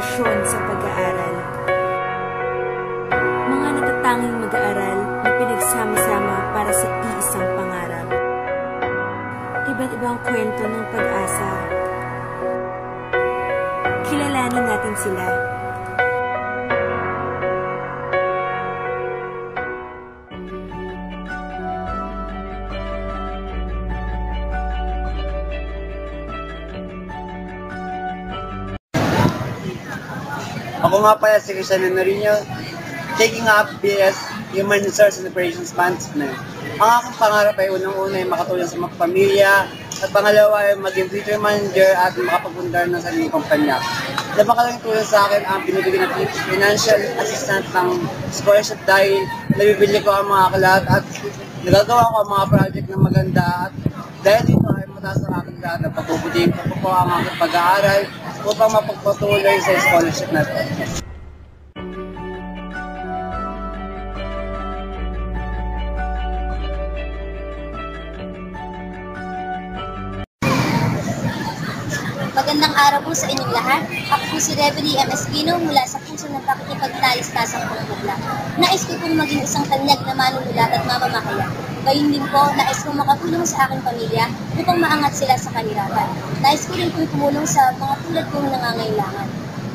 pasyon sa pag-aaral. Mga natatanging mag-aaral na pinagsama-sama para sa iisang pangarap. Iba't ibang kwento ng pag-asa. Kilalanin natin sila. Ako nga pala si Cristiano Norino, taking up BS Human Resources and Operations Management. Ang aking pangarap ay unang-una ay makatulong sa mga pamilya, at pangalawa ay maging future manager at makapagpundar ng sariling kumpanya. Napakalaking tulong sa akin ang binibigyan ng financial assistance ng scholarship dahil nabibili ko ang mga aklat at nagagawa ko ang mga project na maganda at dahil dito ay mataas ang aking lahat at pagbubuting ko po ang aking pag-aaral upang mapagpatuloy sa scholarship na ito. Magandang araw po sa inyong lahat. Ako po si Reverie M. Espino mula sa puso ng pakikipagtalis-tasang Pampugla. Nais ko pong maging isang tanyag na manunulat at mamamahayag. Gayun din po, nais kong makatulong sa aking pamilya upang maangat sila sa kahirapan. Nais ko rin pong tumulong sa mga tulad kong nangangailangan.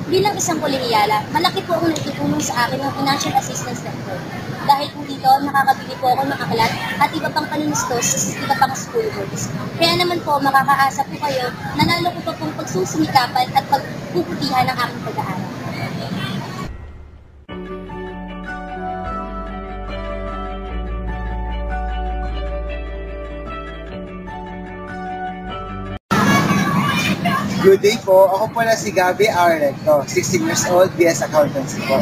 Bilang isang kolehiyala, malaki po ang nagtutulong sa akin ng financial assistance network. Dahil po dito, nakakabili po ako ng aklat at iba pang panunustos sa iba pang school books. Kaya naman po, makakaasa po kayo na lalo ko pa pong pagsusumikapan at pagpuputihan ng aking pag-aaral. Good day po. Ako po na si Gabby Arlecto, 16 years old, BS Accountancy po.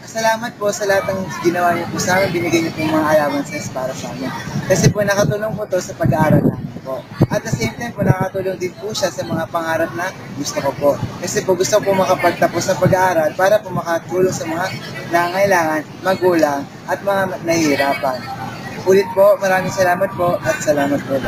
Salamat po sa lahat ng ginawa niyo po sa amin, binigay niyo po mga allowances para sa amin. Kasi po nakatulong po to sa pag-aaral namin po. At the same time po nakatulong din po siya sa mga pangarap na gusto ko po. Kasi po gusto ko po makapagtapos ng pag-aaral para po makatulong sa mga nangangailangan, magulang at mga nahihirapan. Ulit po, maraming salamat po at salamat po.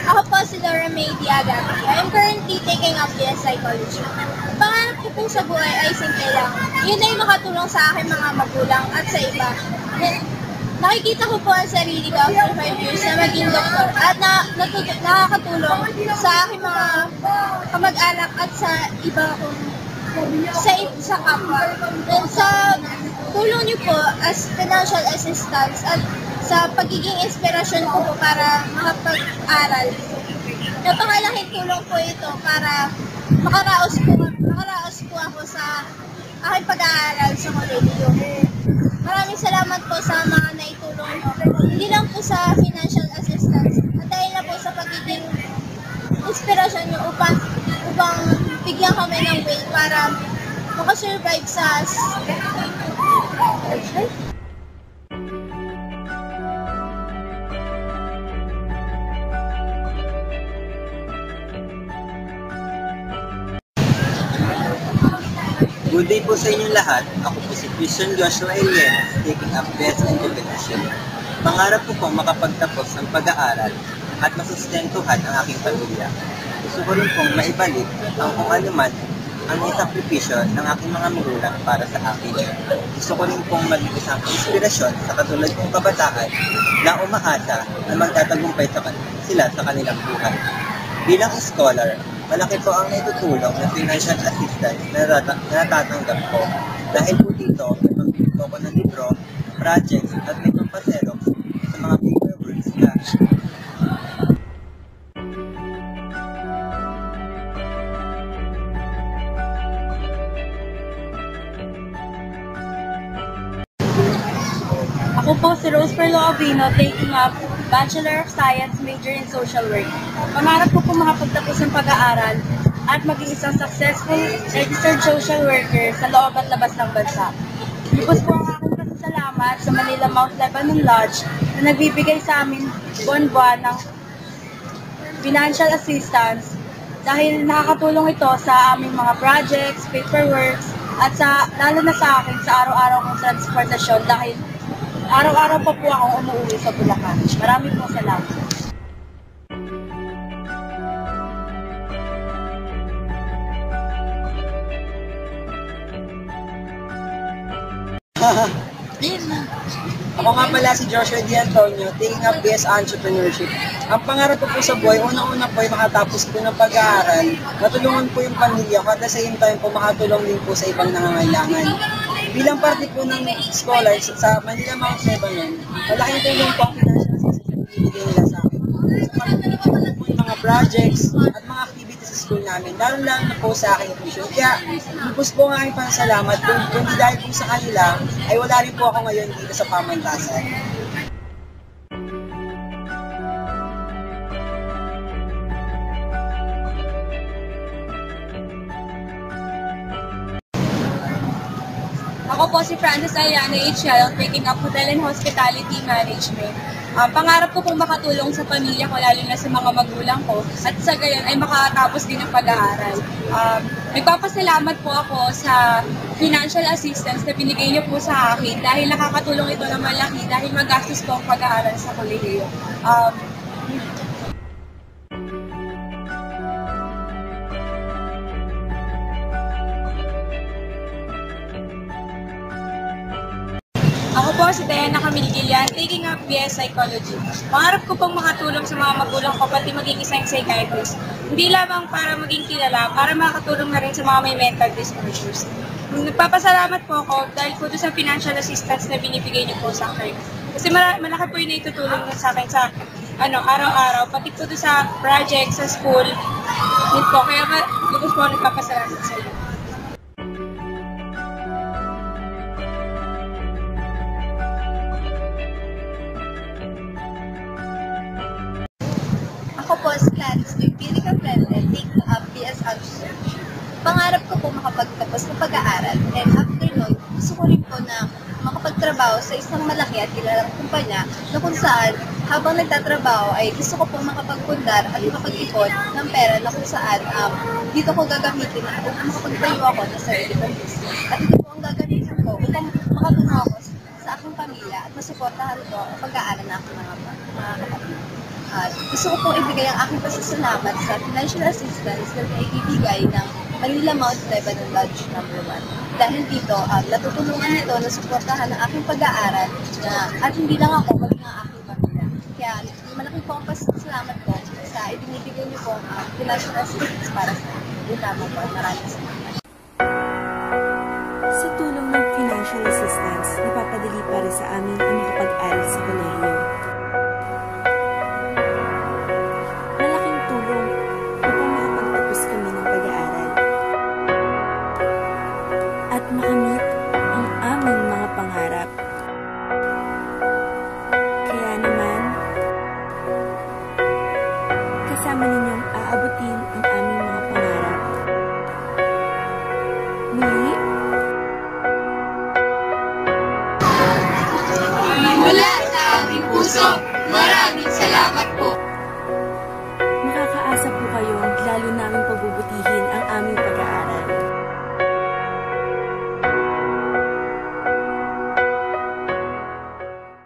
Ako po si Laura May Diaga. I am currently taking up BS Psychology. Pangarap ko po sa buhay ay simple lang. Yun ay makatulong sa aking mga magulang at sa iba. Nakikita ko po ang sarili ko after 5 years na maging doktor at nakakatulong sa aking mga kamag-anak at sa iba kong sa kapwa. And sa tulong niyo po as financial assistance at sa pagiging inspirasyon ko po para makapag-aral. Napakalaking tulong po ito para makaraos po ako sa aking pag-aaral sa kolehiyo. Maraming salamat po sa mga naitulong mo. Hindi lang po sa financial assistance, at dahil na po sa pagiging inspirasyon niyo upang bigyan kami ng way para makasurvive sa Good day po sa inyong lahat. Ako po si Christian Joshua Elias, taking up BS and Competition. Pangarap ko pong makapagtapos ng pag-aaral at masustentuhan ang aking pamilya. Gusto ko rin pong maibalik ang kung anuman ang isakripisyo ng aking mga magulang para sa akin. Gusto ko rin pong maging isang inspirasyon sa katulad kong kabataan na umaasa na magtatagumpay sila sa kanilang buhay. Bilang scholar, malaki po ang naitutulong na financial assistance na natatanggap ko. Dahil po dito, napambili po ako ng libro, projects at may pampaserox sa mga paperworks na Ako po si Rose Perlo Avino, taking up Bachelor of Science, major in Social Work. Pangarap ko po makapagtapos ng pag-aaral at maging isang successful registered social worker sa loob at labas ng bansa. Lubos po ang aking pasasalamat sa Manila Mount Lebanon Lodge na nagbibigay sa amin buwan-buwan ng financial assistance dahil nakakatulong ito sa aming mga projects, paperworks, at lalo na sa akin sa araw-araw kong transportasyon dahil Araw-araw pa po akong umuwi sa Bulacan. Marami pong salamat. Ako nga pala si Joshua Di Antonio, taking up BS Entrepreneurship. Ang pangarap ko po sa buhay, unang-una po ay makatapos po ng pag-aaral, matulungan po yung pamilya ko at the same time po makatulong din po sa ibang nangangailangan. Bilang parte po ng scholars sa Manila Mount Lebanon, malaking tulong po ang financial assistance na binibigay nila sa akin. Sa pagtulungan po yung mga projects at mga activities sa school namin, lalo-lalo na po sa aking tuition. Kaya, lubos po ang aking pasalamat. Kung di dahil po sa kanila, ay wala rin po ako ngayon dito sa pamantasan. Ako po si Frances Ariana H. Yalong, taking up Hotel and Hospitality Management. Pangarap ko pong makatulong sa pamilya ko, lalo na sa mga magulang ko, at sa gayon ay makatapos din ng pag-aaral. Nagpapasalamat po ako sa financial assistance na binigay niyo po sa akin dahil nakakatulong ito na malaki dahil magastos po ang pag-aaral sa kolehiyo. Ako po si Diana Camille Gillian, taking up BS Psychology. Pangarap ko pong makatulong sa mga magulang ko pati maging isang psychiatrist. Hindi lamang para maging kilala, para makatulong na rin sa mga may mental disorders. Nagpapasalamat po ako dahil po sa financial assistance na binibigay niyo po sa akin. Kasi malaki po yung naitutulong sa akin sa araw-araw, pati po sa project, sa school. Yun po, kaya lubos po nagpapasalamat sa iyo. Ako po si Clarice Pili Caprende, taking up BS Entrepreneurship. Pangarap ko po makapagtapos ng pag-aaral, and after nun, gusto ko rin po na makapagtrabaho sa isang malaki at kilalang kumpanya na kung saan habang nagtatrabaho ay gusto ko po makapagpundar at makapag-ipon ng pera na kung saan dito ko gagamitin at makapagtayo ako ng sarili kong business. At ito po ang gagamitin ko upang makatulong ako sa aking pamilya at masuportahan ko ang pag-aaral ng aking mga kapatid. Gusto ko pong ibigay ang aking pasasalamat sa financial assistance na ibibigay ng Manila Mount Lebanon Lodge No. 1. Dahil dito, natutulungan nito na suportahan ang aking pag-aaral at hindi lang ako, pati ang aking pamilya. Kaya malaki po ang pasasalamat ko sa ibinibigay niyo po ang financial assistance para sa akin. Yun lamang po. Maraming salamat. Sa tulong ng financial assistance, napapadali pa rin sa amin ang makapag-aral sa kolehiyo. Malaking tulong upang makapagtapos kami ng pag-aaral at makamit ang aming mga pangarap. Kaya naman, kasama ninyong aabutin ang aming mga pangarap. Muli, Mula sa aming puso,